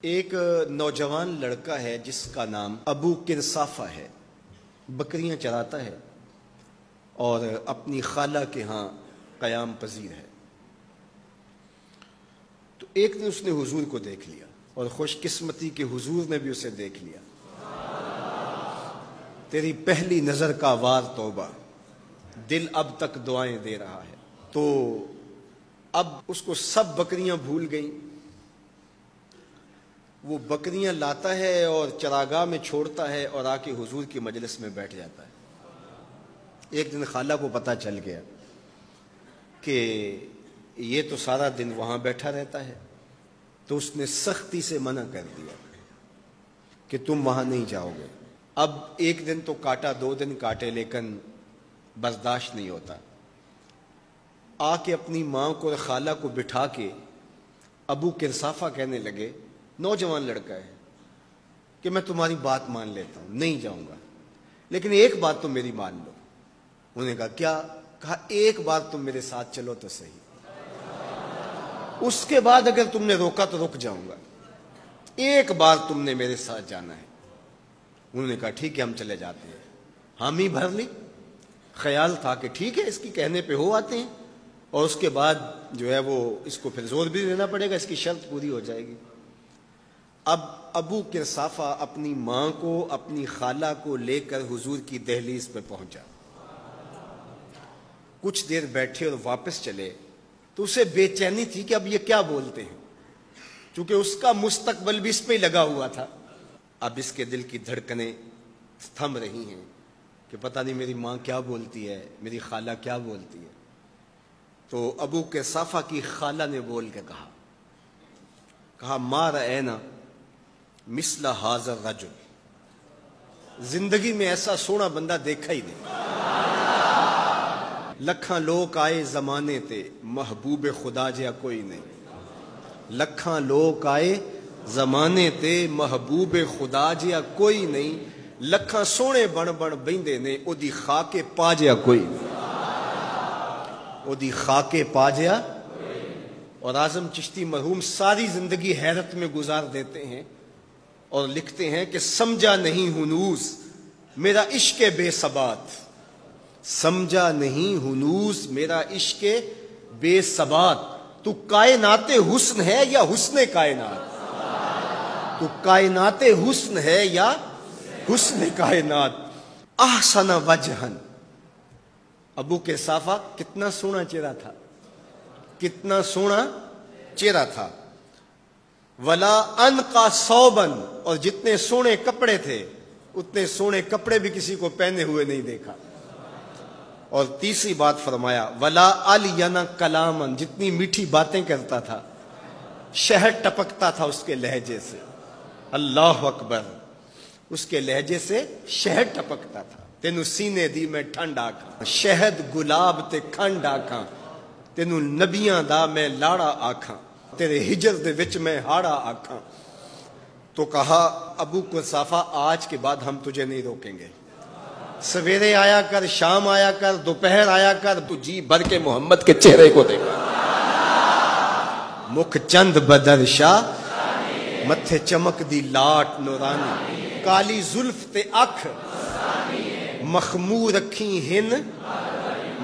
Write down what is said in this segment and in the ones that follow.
ایک نوجوان لڑکا ہے جس کا نام ابو کرصافہ ہے، بکریاں چراتا ہے اور اپنی خالہ کے ہاں قیام پذیر ہے۔ تو ایک دن اس نے حضور کو دیکھ لیا اور خوش قسمتی کہ حضور نے بھی اسے دیکھ لیا۔ تیری پہلی نظر کا وار توبہ، دل اب تک دعائیں دے رہا ہے۔ تو اب اس کو سب بکریاں بھول گئیں، وہ بکریاں لاتا ہے اور چراگاہ میں چھوڑتا ہے اور آ کے حضور کی مجلس میں بیٹھ جاتا ہے۔ ایک دن خالہ کو پتہ چل گیا کہ یہ تو سارا دن وہاں بیٹھا رہتا ہے، تو اس نے سختی سے منع کر دیا کہ تم وہاں نہیں جاؤ گے۔ اب ایک دن تو کاٹا، 2 دن کاٹے، لیکن برداشت نہیں ہوتا۔ آ کے اپنی ماں کو اور خالہ کو بٹھا کے ابو کرصافہ کہنے لگے، نوجوان لڑکا ہے، کہ میں تمہاری بات مان لیتا ہوں، نہیں جاؤں گا، لیکن ایک بات تو میری مان لو۔ انہوں نے کہا کیا؟ کہا ایک بار تم میرے ساتھ چلو تو صحیح، اس کے بعد اگر تم نے روکا تو رک جاؤں گا، ایک بار تم نے میرے ساتھ جانا ہے۔ انہوں نے کہا ٹھیک ہے ہم چلے جاتے ہیں۔ حامی بھر لی، خیال تھا کہ ٹھیک ہے اس کی کہنے پہ ہو آتے ہیں، اور اس کے بعد جو ہے وہ اس کو پھر زور بھی دینا پڑے گا، اس کی شرط پوری ہو جائے گی۔ اب ابو کرصافہ اپنی ماں کو، اپنی خالہ کو لے کر حضور کی دہلیز پہ پہنچا۔ کچھ دیر بیٹھے اور واپس چلے تو اسے بے چینی تھی کہ اب یہ کیا بولتے ہیں، چونکہ اس کا مستقبل بھی اس پہ لگا ہوا تھا۔ اب اس کے دل کی دھڑکنیں تھم رہی ہیں کہ پتہ نہیں میری ماں کیا بولتی ہے، میری خالہ کیا بولتی ہے۔ تو ابو کرصافہ کی خالہ نے بول کے کہا ما رأینا مثل ھذا الرجل، زندگی میں ایسا سونا بندہ دیکھا ہی نہیں۔ لکھاں لوگ آئے زمانے تے، محبوب خدا جیا کوئی نہیں۔ لکھاں لوگ آئے زمانے تے، محبوب خدا جیا کوئی نہیں۔ لکھاں سونے بن بن بیندے نے، او دی خاکے پا جیا کوئی نہیں، او دی خاکے پا جیا۔ اور اعظم چشتی مرحوم ساری زندگی حیرت میں گزار دیتے ہیں اور لکھتے ہیں کہ سمجھا نہیں ہنوز میرا عشق بے ثبات، سمجھا نہیں ہنوز میرا عشق بے ثبات، تو کائنات حسن ہے یا حسن کائنات، تو کائنات حسن ہے یا حسن کائنات۔ احسن وجہن، ابو کرصافہ کتنا سونا چہرہ تھا، کتنا سونا چہرہ تھا۔ ولا انقا ثوبا، اور جتنے سونے کپڑے تھے اتنے سونے کپڑے بھی کسی کو پہنے ہوئے نہیں دیکھا۔ اور تیسری بات فرمایا ولا الین کلاما، جتنی میٹھی باتیں کرتا تھا، شہد ٹپکتا تھا اس کے لہجے سے۔ اللہ اکبر، اس کے لہجے سے شہد ٹپکتا تھا۔ تینو سینے دی میں ٹھنڈ آکھاں، شہد گلاب تے کھنڈ آکھاں، تینو نبیاں دا میں لاڑا آکھاں، تیرے ہجر دے وچ میں ہاڑا آکھاں۔ تو کہا ابو کرصافہ آج کے بعد ہم تجھے نہیں روکیں گے، سویرے آیا کر، شام آیا کر، دوپہر آیا کر، تو جی بھر کے محمد کے چہرے کو دیکھا۔ مکھ چند بدر شاہ، متھے چمک دی لاٹ نورانی، کالی زلف تے اکھ، مخمور رکھی ہن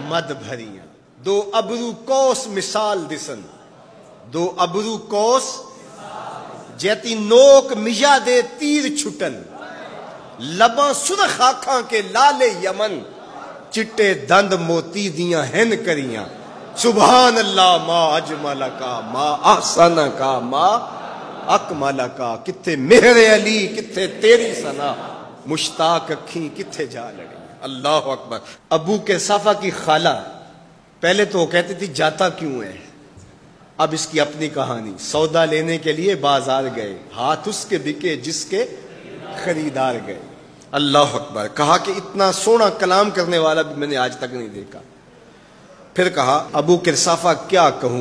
مد بھریاں، دو ابرو کوس مثال دسن، دو ابرو کوس جیتی نوک مجا دے تیر چھٹن، لباں سرخ آنکھاں کے لالے یمن، چٹے دند موتی دیاں ہن کریاں۔ سبحان اللہ ما اجمل کا، ما احسن کا، ما اکمل کا، کتھے مہر علی کتھے تیری ثنا، مشتاق اکھیں کتھے جا لڑی۔ اللہ اکبر۔ ابو کرصافہ کی خالہ پہلے تو وہ کہتی تھی جاتا کیوں ہے، اب اس کی اپنی کہانی۔ سودا لینے کے لیے بازار گئے، ہاتھ اس کے بکے جس کے خریدار گئے۔ اللہ اکبر۔ کہا کہ اتنا سونا کلام کرنے والا بھی میں نے آج تک نہیں دیکھا۔ پھر کہا ابو کرصافہ کیا کہوں